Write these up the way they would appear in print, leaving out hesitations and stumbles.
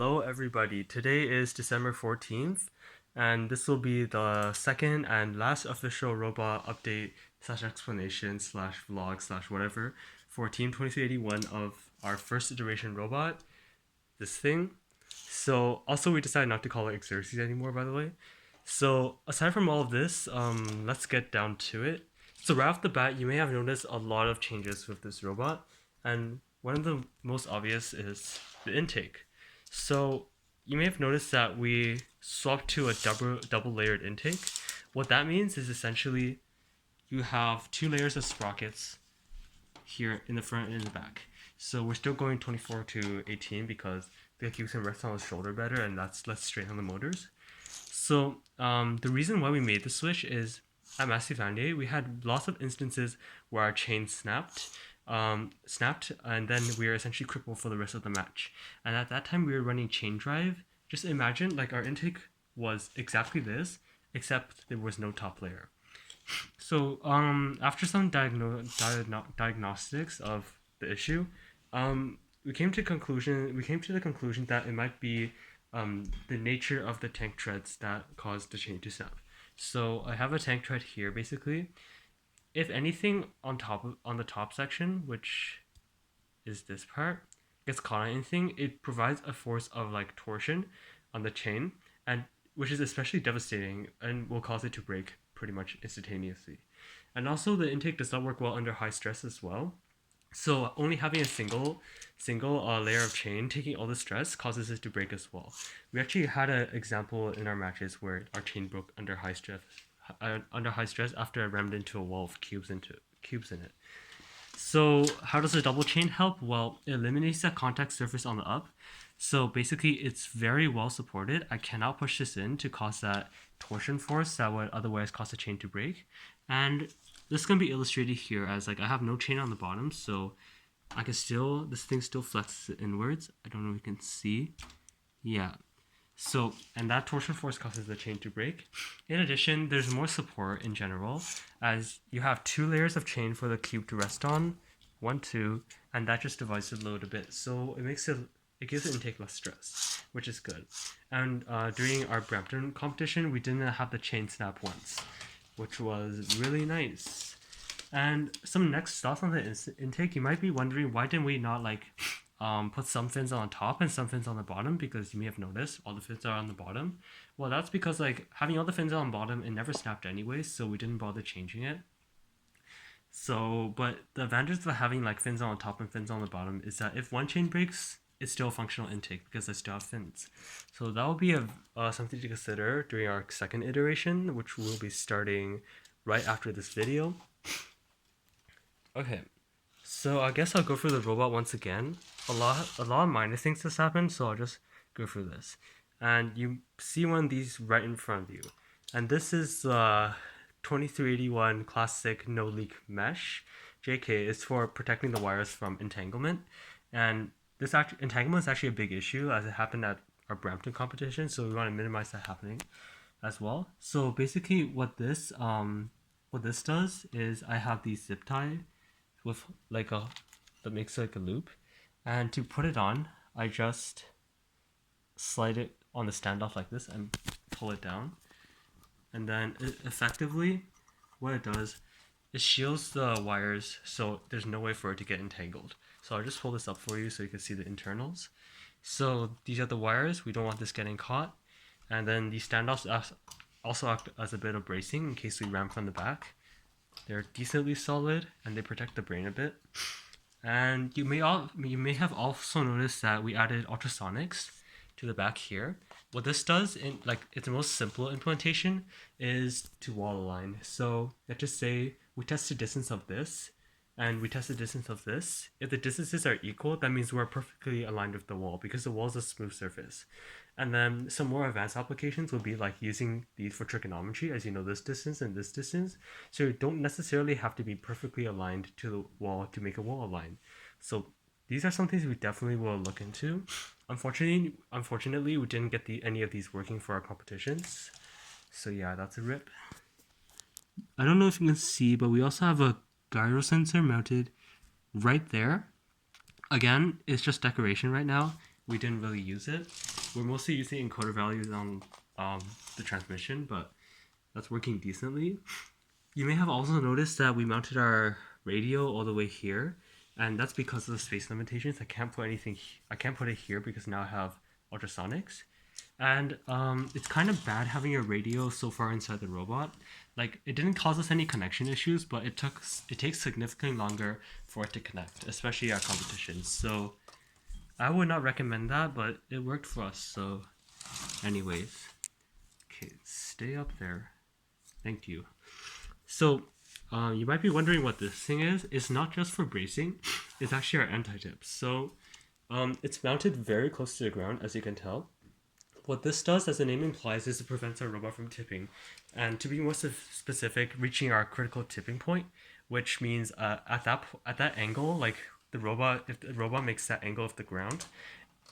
Hello, everybody. Today is December 14th, and this will be the second and last official robot update slash explanation slash vlog slash whatever for Team 2381 of our first iteration robot, this thing. So, also, we decided not to call it Xerxes anymore, by the way. So, aside from all of this, let's get down to it. So, right off the bat, you may have noticed a lot of changes with this robot, and one of the most obvious is the intake. So you may have noticed that we swapped to a double layered intake. What that means is essentially you have two layers of sprockets here in the front and in the back. So we're still going 24 to 18 because the cube can rest on his shoulder better, and that's less strain on the motors. So the reason why we made the switch is at Massive Vandy, we had lots of instances where our chain snapped, and then we were essentially crippled for the rest of the match. And at that time, we were running chain drive. Just imagine like our intake was exactly this, except there was no top layer. So after some diagnostics of the issue, we came to the conclusion that it might be the nature of the tank treads that caused the chain to snap. So I have a tank tread here, basically. If anything on the top section, which is this part, gets caught on anything, it provides a force of like torsion on the chain, and which is especially devastating and will cause it to break pretty much instantaneously. And also the intake does not work well under high stress as well. So only having a single layer of chain taking all the stress causes it to break as well. We actually had an example in our matches where our chain broke under high stress after I rammed into a wall of cubes in it. So how does a double chain help? Well, it eliminates that contact surface on the up. So basically it's very well supported. I cannot push this in to cause that torsion force that would otherwise cause the chain to break. And this can be illustrated here as like I have no chain on the bottom, so I can this thing still flexes inwards. I don't know if you can see. Yeah. So, and that torsion force causes the chain to break. In addition, there's more support in general, as you have two layers of chain for the cube to rest on, 1, 2, and that just divides the load a bit. So it gives the intake less stress, which is good. And during our Brampton competition, we didn't have the chain snap once, which was really nice. And some next thoughts on the intake, you might be wondering, why didn't we not like put some fins on top and some fins on the bottom? Because you may have noticed all the fins are on the bottom. Well, that's because like having all the fins on the bottom, it never snapped anyway, so we didn't bother changing it. So, but the advantage of having like fins on the top and fins on the bottom is that if one chain breaks, it's still a functional intake because I still have fins. So that will be something to consider during our second iteration, which will be starting right after this video. Okay. So I guess I'll go through the robot once again. A lot of minor things has happened, so I'll just go through this. And you see one of these right in front of you. And this is 2381 classic no leak mesh. JK is for protecting the wires from entanglement. And this entanglement is actually a big issue as it happened at our Brampton competition, so we want to minimize that happening as well. So basically what this does is I have these zip tie with like that makes like a loop, and to put it on I just slide it on the standoff like this and pull it down, and then effectively what it does is shields the wires so there's no way for it to get entangled. So I'll just pull this up for you so you can see the internals. So these are the wires, we don't want this getting caught, and then these standoffs also act as a bit of bracing in case we ram from the back. They're decently solid and they protect the brain a bit. And you may have also noticed that we added ultrasonics to the back here. What this does in like its most simple implementation is to wall align. So let's just say we test the distance of this and we test the distance of this. If the distances are equal, that means we're perfectly aligned with the wall because the wall is a smooth surface. And then some more advanced applications will be like using these for trigonometry, as you know, this distance and this distance. So you don't necessarily have to be perfectly aligned to the wall to make a wall align. So these are some things we definitely will look into. Unfortunately, we didn't get any of these working for our competitions. So yeah, that's a rip. I don't know if you can see, but we also have a gyro sensor mounted right there. Again, it's just decoration right now. we didn't really use it. We're mostly using encoder values on the transmission, but that's working decently. You may have also noticed that we mounted our radio all the way here, and that's because of the space limitations. I can't put it here because now I have ultrasonics. And it's kind of bad having a radio so far inside the robot. Like, it didn't cause us any connection issues, but it takes significantly longer for it to connect, especially at competitions. So I would not recommend that, but it worked for us. So anyways, okay, stay up there. Thank you. So you might be wondering what this thing is. It's not just for bracing. It's actually our anti-tip. So it's mounted very close to the ground, as you can tell. What this does, as the name implies, is it prevents our robot from tipping. And to be more specific, reaching our critical tipping point, which means at that angle, like if the robot makes that angle of the ground,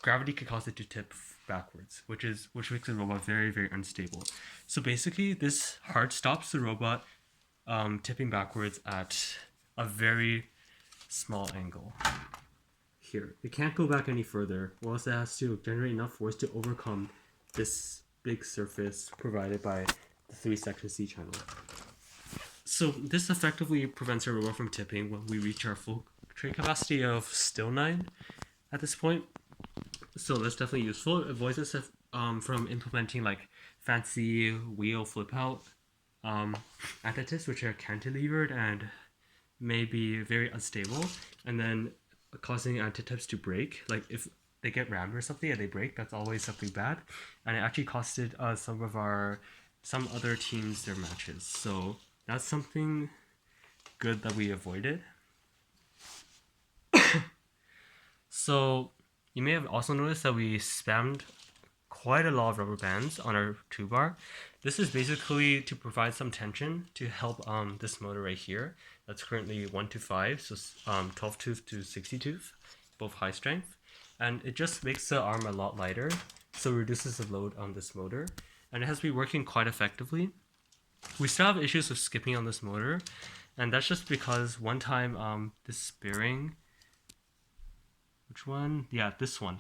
gravity could cause it to tip backwards, which makes the robot very, very unstable. So basically, this hard stops the robot tipping backwards at a very small angle. Here, it can't go back any further, or else it has to generate enough force to overcome this big surface provided by the 3-section C channel. So this effectively prevents our robot from tipping when we reach our full tray capacity of still 9 at this point. So that's definitely useful. It avoids us from implementing like fancy wheel flip out anti-tips, which are cantilevered and may be very unstable, and then causing anti-tips to break. Like if they get rammed or something and they break, that's always something bad, and it actually costed some other teams their matches. So that's something good that we avoided. So you may have also noticed that we spammed quite a lot of rubber bands on our two bar. This is basically to provide some tension to help this motor right here. That's currently 1 to 5, so 12 tooth to 60 tooth, both high strength. And it just makes the arm a lot lighter, so it reduces the load on this motor. And it has been working quite effectively. We still have issues with skipping on this motor, and that's just because one time this bearing, which one? Yeah, this one.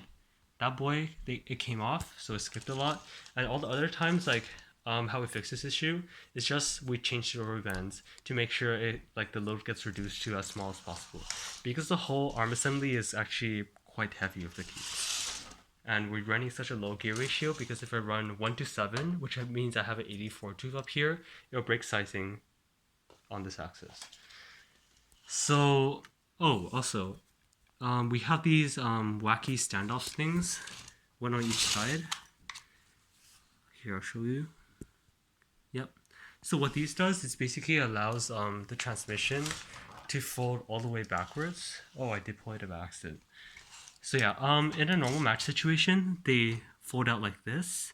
That boy, it came off, so it skipped a lot. And all the other times, like how we fix this issue is just we change the rubber bands to make sure the load gets reduced to as small as possible, because the whole arm assembly is actually quite heavy with the keys. And we're running such a low gear ratio because if I run 1 to 7, which means I have an 84 tooth up here, it'll break sizing on this axis. So, also, we have these wacky standoff things, one on each side. Here, I'll show you. Yep. So what these does is basically allows the transmission to fold all the way backwards. Oh, I deployed it by accident. So yeah, in a normal match situation, they fold out like this.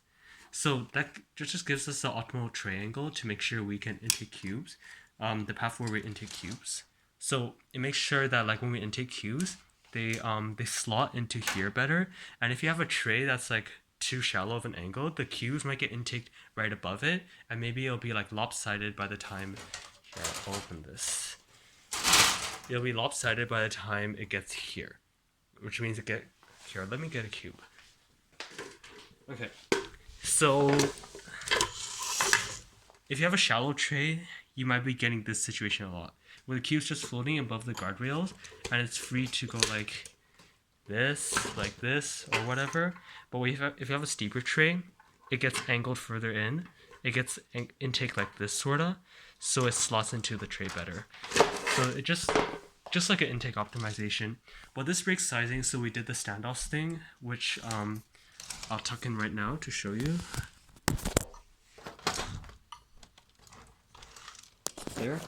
So that just gives us the optimal triangle to make sure we can intake cubes, the path where we intake cubes. So it makes sure that like when we intake cubes, they slot into here better. And if you have a tray that's like too shallow of an angle, the cubes might get intaked right above it, and maybe it'll be like lopsided by the time. Here, I'll open this. It'll be lopsided by the time it gets here, which means here. Let me get a cube. Okay, so if you have a shallow tray, you might be getting this situation a lot, where the cube's just floating above the guardrails, and it's free to go like this, or whatever. But if you have a steeper tray, it gets angled further in. It gets intake like this sorta, so it slots into the tray better. So it just like an intake optimization. But this breaks sizing, so we did the standoffs thing, which I'll tuck in right now to show you. There.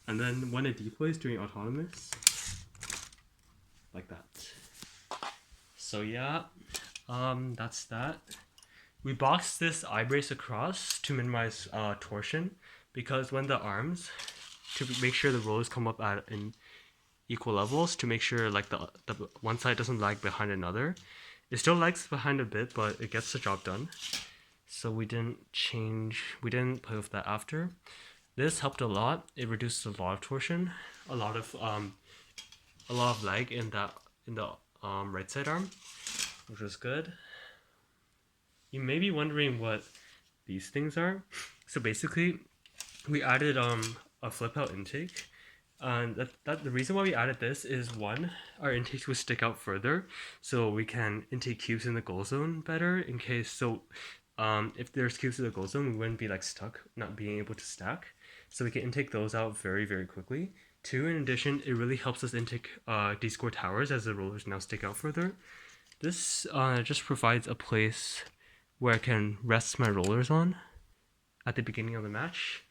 And then when it deploys during autonomous, like that. So yeah, that's that. We boxed this eye brace across to minimize torsion, because when the arms, to make sure the rollers come up in equal levels, to make sure like the one side doesn't lag behind another. It still lags behind a bit, but it gets the job done. So we didn't play with that after. This helped a lot. It reduced a lot of torsion, a lot of lag in in the right side arm, which was good. You may be wondering what these things are. So basically, we added a flip out intake. And the reason why we added this is, one, our intakes would stick out further, so we can intake cubes in the goal zone better in case. So if there's cubes in the goal zone, we wouldn't be like stuck not being able to stack. So we can intake those out very, very quickly. Two, in addition, it really helps us intake D-score towers as the rollers now stick out further. This just provides a place where I can rest my rollers on at the beginning of the match.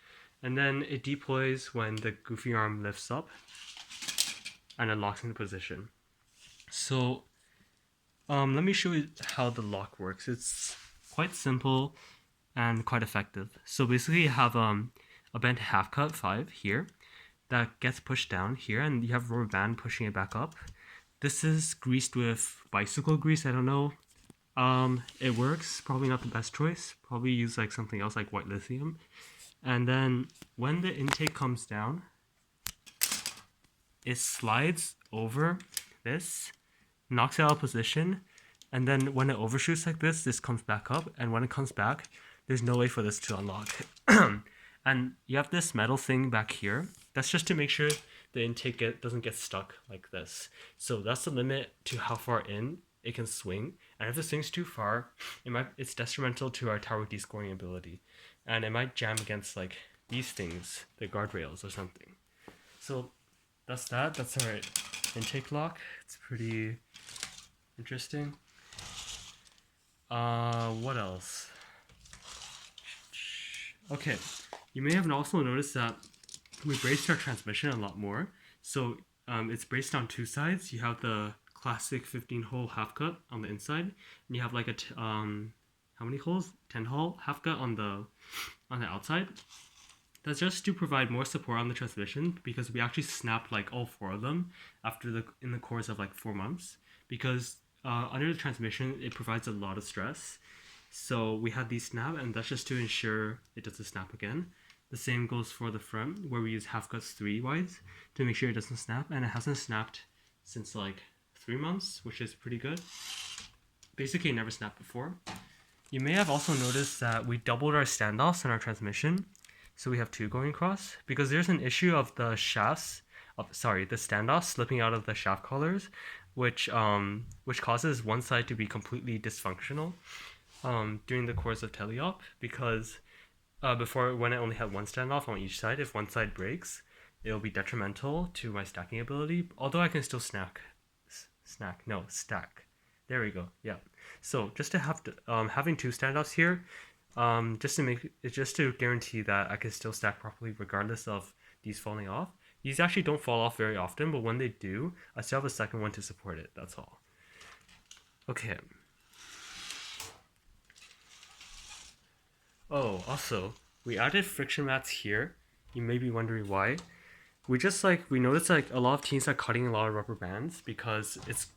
And then it deploys when the goofy arm lifts up and then locks into position. So let me show you how the lock works. It's quite simple and quite effective. So basically you have a bent half cut 5 here that gets pushed down here, and you have a rubber band pushing it back up. This is greased with bicycle grease. I don't know. It works. Probably not the best choice. Probably use like something else like white lithium. And then when the intake comes down, it slides over this, knocks it out of position, and then when it overshoots like this comes back up, and when it comes back, there's no way for this to unlock. And you have this metal thing back here. That's just to make sure the intake doesn't get stuck like this. So that's the limit to how far in it can swing. And if it swings too far, it's detrimental to our tower descoring ability. And it might jam against like these things, the guardrails or something. So that's that. That's our intake lock. It's pretty interesting. What else? Okay, you may have also noticed that we braced our transmission a lot more. So it's braced on two sides. You have the classic 15-hole half cut on the inside, and you have like a how many holes? 10-hole half cut on the outside. That's just to provide more support on the transmission, because we actually snapped like all 4 of them in the course of like 4 months, because under the transmission it provides a lot of stress. So we had these snap, and that's just to ensure it doesn't snap again. The same goes for the front, where we use half cuts 3 wides to make sure it doesn't snap, and it hasn't snapped since like 3 months, which is pretty good. Basically, it never snapped before. You may have also noticed that we doubled our standoffs in our transmission, so we have 2 going across, because there's an issue of the the standoffs slipping out of the shaft collars, which causes one side to be completely dysfunctional during the course of teleop, because before, when I only had 1 standoff on each side, if one side breaks, it'll be detrimental to my stacking ability, although I can still stack. There we go. Yeah. So just to have having 2 standoffs here, just to guarantee that I can still stack properly regardless of these falling off. These actually don't fall off very often, but when they do, I still have a second one to support it. That's all. Okay. Oh, also, we added friction mats here. You may be wondering why. We noticed like a lot of teams are cutting a lot of rubber bands, because it's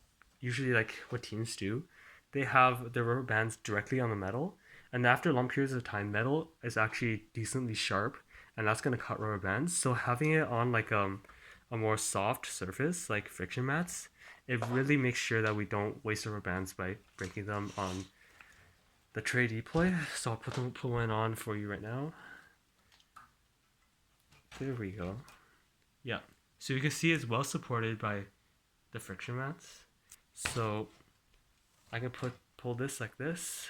usually like what teams do. They have the rubber bands directly on the metal, and after long periods of time, metal is actually decently sharp, and that's going to cut rubber bands. So having it on like a more soft surface like friction mats, it really makes sure that we don't waste rubber bands by breaking them on the tray deploy. So I'll put one on for you right now. There we go. Yeah, so you can see it's well supported by the friction mats. So I can pull this like this.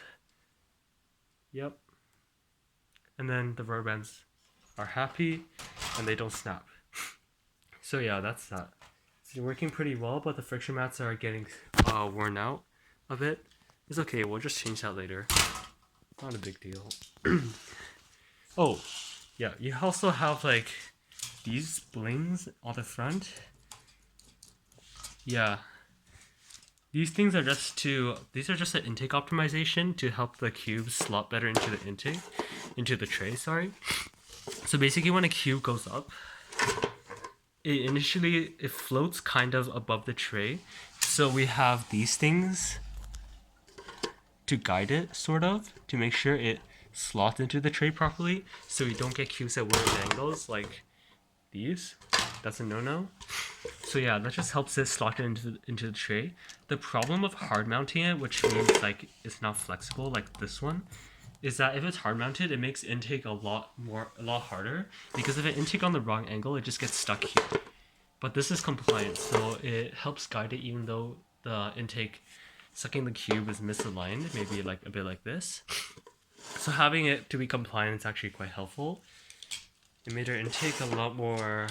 Yep. And then the rubber bands are happy and they don't snap. So yeah, that's that. It's working pretty well, but the friction mats are getting worn out a bit. It's okay, we'll just change that later. Not a big deal. Oh, yeah, you also have like these blings on the front. Yeah. These things are just an intake optimization to help the cubes slot better into the tray, sorry. So basically when a cube goes up, it floats kind of above the tray. So we have these things to guide it, sort of, to make sure it slots into the tray properly, so you don't get cubes at weird angles like these. that's a no-no. So yeah, that just helps it slot it into the tray. The problem of hard mounting it, which means like it's not flexible like this one, is that if it's hard mounted, it makes intake a lot harder, because if it intake on the wrong angle, it just gets stuck here. But this is compliant, so it helps guide it even though the intake sucking the cube is misaligned, maybe like a bit like this. So having it to be compliant is actually quite helpful. It made our intake a lot more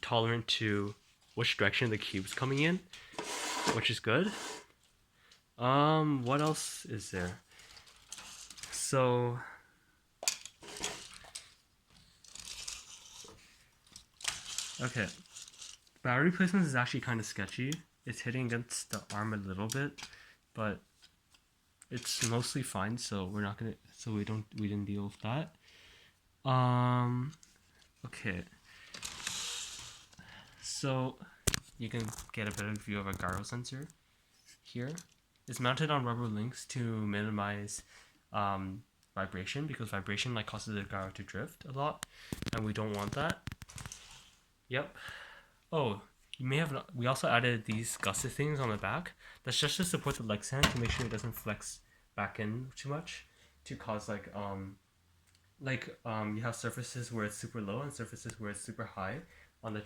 tolerant to which direction the cube's coming in, which is good. What else is there? So okay, battery placement is actually kind of sketchy. It's hitting against the arm a little bit, but it's mostly fine. So we're not gonna. So we didn't deal with that. Okay. So you can get a better view of a gyro sensor here. It's mounted on rubber links to minimize vibration, because vibration like causes the gyro to drift a lot, and we don't want that. Yep. Oh, you may have not, we also added these gusset things on the back. That's just to support the leg stand to make sure it doesn't flex back in too much, to cause you have surfaces where it's super low and surfaces where it's super high on the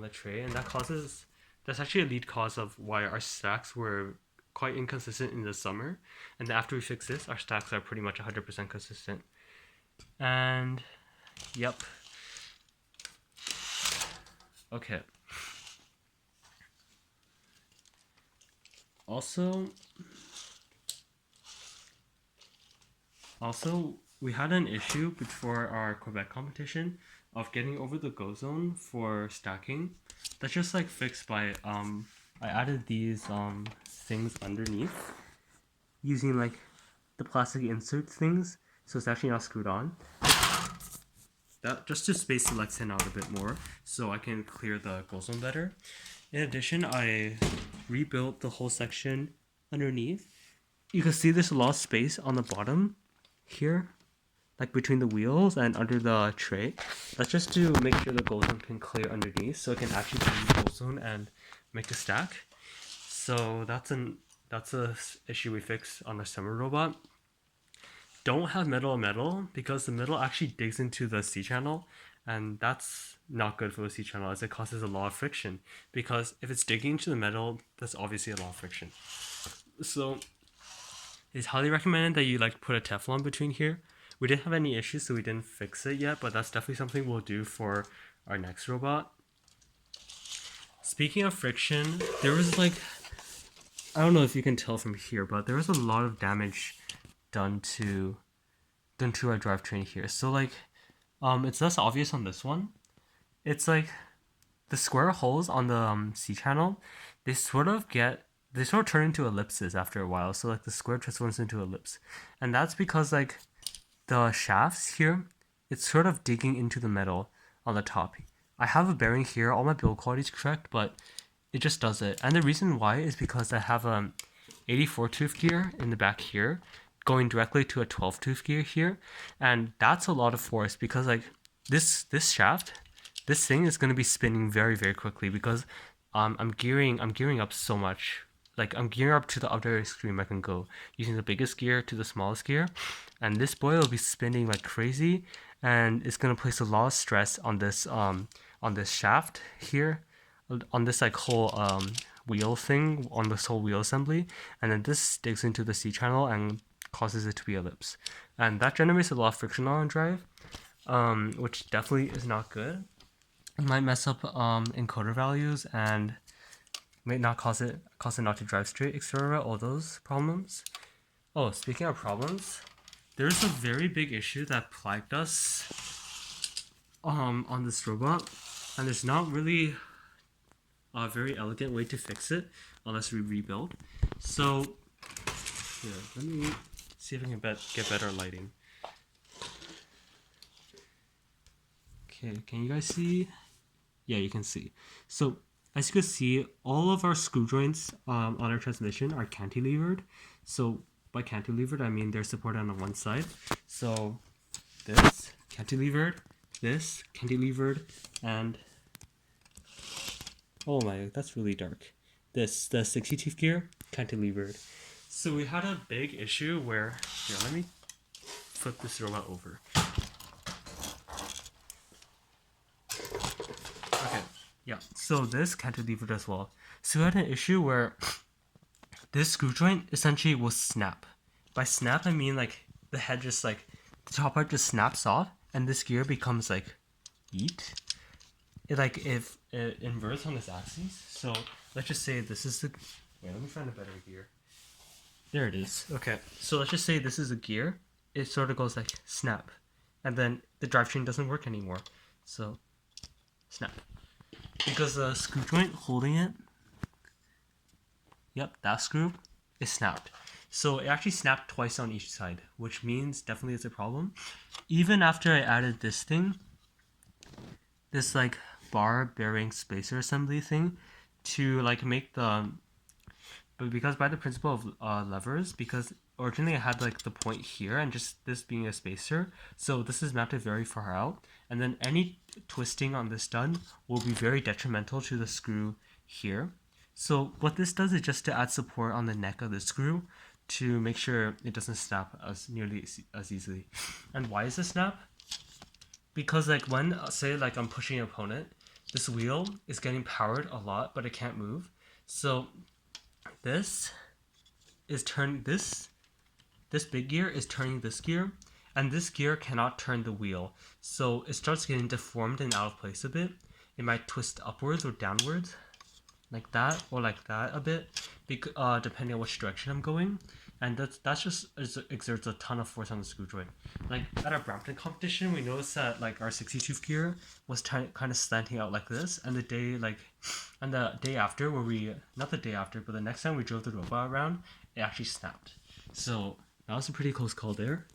tray, and that's actually a lead cause of why our stacks were quite inconsistent in the summer. And after we fix this, our stacks are pretty much 100% consistent. And yep. Okay. Also, we had an issue before our Quebec competition of getting over the go zone for stacking. That's just like fixed by I added these things underneath using like the plastic insert things, so it's actually not screwed on. That just to space the Lexan out a bit more, so I can clear the go zone better. In addition, I rebuilt the whole section underneath. You can see there's a lot of space on the bottom here, like between the wheels and under the tray. That's just to make sure the go zone can clear underneath, so it can actually put in the go zone and make a stack. So that's a issue we fixed on the summer robot. Don't have metal on metal, because the metal actually digs into the C channel, and that's not good for the C channel, as it causes a lot of friction. Because if it's digging into the metal, that's obviously a lot of friction. So it's highly recommended that you like put a Teflon between here. We didn't have any issues, so we didn't fix it yet, but that's definitely something we'll do for our next robot. Speaking of friction, there was like, I don't know if you can tell from here, but there was a lot of damage done to our drivetrain here. So like, it's less obvious on this one. It's like the square holes on the C channel, they sort of turn into ellipses after a while. So like the square transforms into ellipse, and that's because like the shafts here, it's sort of digging into the metal on the top. I have a bearing here. All my build quality is correct, but it just does it. And the reason why is because I have a 84 tooth gear in the back here, going directly to a 12 tooth gear here, and that's a lot of force, because like this shaft, this thing is going to be spinning very, very quickly, because I'm gearing up so much. Like I'm gearing up to the other extreme I can go, using the biggest gear to the smallest gear, and this boy will be spinning like crazy, and it's going to place a lot of stress on this shaft here, on this like whole wheel thing, on this whole wheel assembly, and then this digs into the C channel and causes it to be ellipse, and that generates a lot of friction on drive, which definitely is not good. It might mess up encoder values and might not cause it not to drive straight, etc. All those problems. Oh, speaking of problems, there's a very big issue that plagued us on this robot, and there's not really a very elegant way to fix it unless we rebuild. So here, let me see if I can get better lighting. Okay, can you guys see? Yeah, you can see. So as you can see, all of our screw joints on our transmission are cantilevered. So by cantilevered, I mean they're supported on one side. So this cantilevered, and Oh my, that's really dark. The 62th gear cantilevered. So we had a big issue where here, let me flip this robot over. Okay, yeah. So this cantilevered as well. So we had an issue where this screw joint essentially will snap. By snap, I mean like the head just like the top part just snaps off, and this gear becomes like yeet. It like if it inverts on its axis. So let's just say this is the. Wait, let me find a better gear. There it is. Okay, so let's just say this is a gear. It sort of goes like snap, and then the drivetrain doesn't work anymore. So snap, because the screw joint holding it. Yep, that screw is snapped. So it actually snapped twice on each side, which means definitely it's a problem. Even after I added this thing, this like bar bearing spacer assembly thing to like make the, but because by the principle of levers, because originally I had like the point here and just this being a spacer, so this is mounted very far out, and then any twisting on this stud will be very detrimental to the screw here. So what this does is just to add support on the neck of the screw to make sure it doesn't snap as nearly as easily. And why is it snap? Because like when say like I'm pushing an opponent, this wheel is getting powered a lot, but it can't move. So this is turning this big gear is turning this gear, and this gear cannot turn the wheel. So it starts getting deformed and out of place a bit. It might twist upwards or downwards, like that or like that a bit, depending on which direction I'm going. And that's just exerts a ton of force on the screw joint. Like at our Brampton competition, we noticed that like our 62 gear was kind of slanting out like this, and the day after, where we not the day after, but the next time we drove the robot around, it actually snapped. So that was a pretty close call there.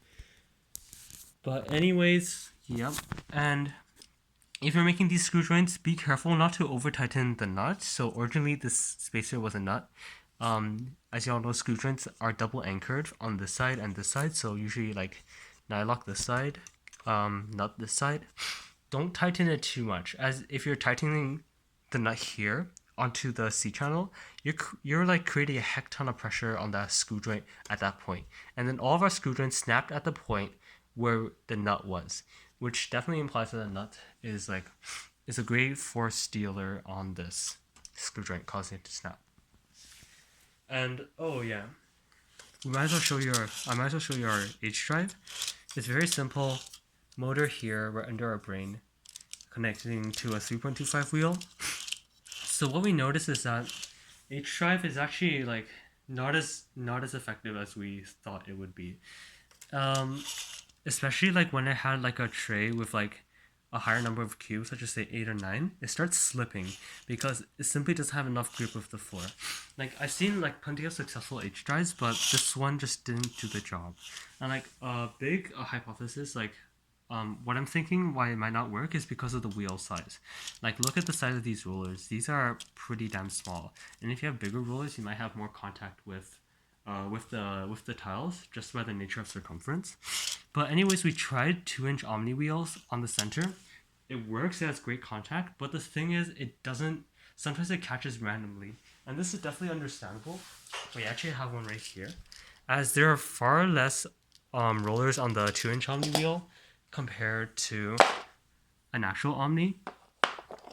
But anyways, yep. And if you're making these screw joints, be careful not to over tighten the nut. So originally this spacer was a nut. As y'all know, screw joints are double anchored on this side and this side. So usually like nylock this side, nut this side. Don't tighten it too much, as if you're tightening the nut here onto the C channel, you're like creating a heck ton of pressure on that screw joint at that point. And then all of our screw joints snapped at the point where the nut was, which definitely implies that the nut is a great force stealer on this screw joint, causing it to snap. And oh yeah, I might as well show you our H drive. It's very simple. Motor here, right under our brain, connecting to a 3.25 wheel. So what we notice is that H drive is actually like not as effective as we thought it would be. Especially like when I had like a tray with like a higher number of cubes, such as say 8 or 9, it starts slipping because it simply doesn't have enough grip with the floor. Like I've seen like plenty of successful H drives, but this one just didn't do the job. And like a big hypothesis, like what I'm thinking why it might not work is because of the wheel size. Like look at the size of these rollers; these are pretty damn small. And if you have bigger rollers, you might have more contact with the tiles just by the nature of circumference. But anyways, we tried 2-inch Omni wheels on the center. It works, it has great contact, but the thing is it doesn't, sometimes it catches randomly. And this is definitely understandable. We actually have one right here, as there are far less rollers on the 2-inch Omni wheel compared to an actual Omni.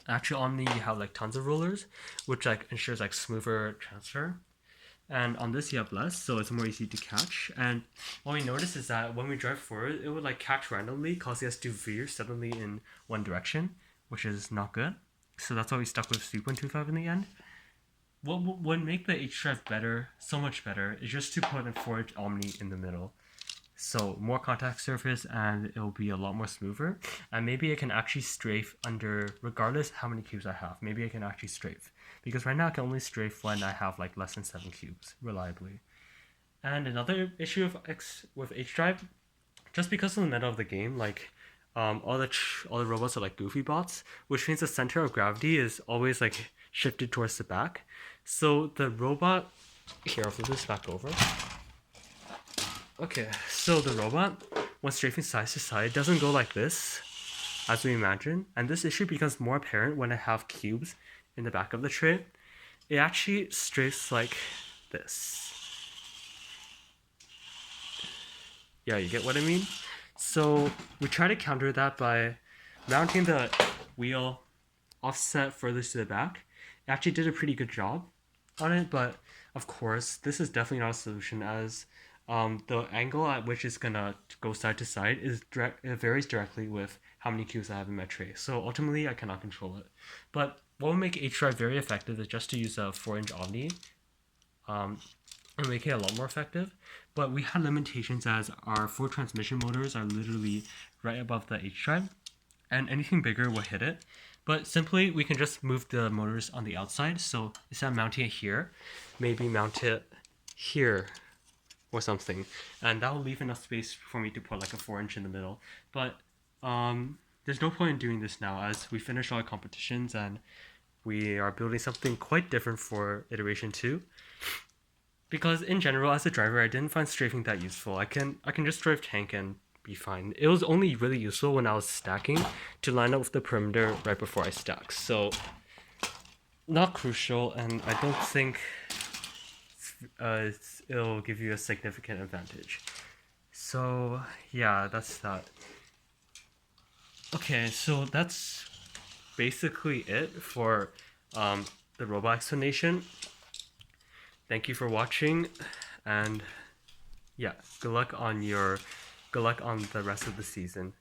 Actual Omni, you have like tons of rollers, which like ensures like smoother transfer. And on this you have less, so it's more easy to catch. And what we notice is that when we drive forward, it would like catch randomly, causing us to veer suddenly in one direction, which is not good. So that's why we stuck with 3.25 in the end. What would make the H drive better, so much better, is just to put a 4-inch Omni in the middle. So more contact surface, and it'll be a lot more smoother. And maybe I can actually strafe under, regardless how many cubes I have, maybe I can actually strafe. Because right now I can only strafe when I have like less than 7 cubes, reliably. And another issue with H drive, just because of the meta of the game, like all the robots are like goofy bots, which means the center of gravity is always like shifted towards the back. So the robot, here I'll flip this back over. Okay, so the robot, when strafing side to side, doesn't go like this, as we imagine, and this issue becomes more apparent when I have cubes in the back of the tray, it actually strafes like this. Yeah, you get what I mean? So we try to counter that by mounting the wheel offset furthest to the back. It actually did a pretty good job on it, but of course, this is definitely not a solution as the angle at which it's gonna go side to side it varies directly with how many cubes I have in my tray. So ultimately, I cannot control it. But what will make H-Drive very effective is just to use a 4-inch Omni and make it a lot more effective. But we had limitations as our 4 transmission motors are literally right above the H-Drive, and anything bigger will hit it. But simply, we can just move the motors on the outside. So instead of mounting it here, maybe mount it here or something. And that will leave enough space for me to put like a 4-inch in the middle. But there's no point in doing this now as we finished all our competitions and we are building something quite different for iteration 2. Because in general, as a driver, I didn't find strafing that useful. I can just drive tank and be fine. It was only really useful when I was stacking to line up with the perimeter right before I stack. So not crucial, and I don't think it'll give you a significant advantage. So yeah, that's that. Okay, so that's basically it for the robot explanation. Thank you for watching, and yeah, good luck on the rest of the season.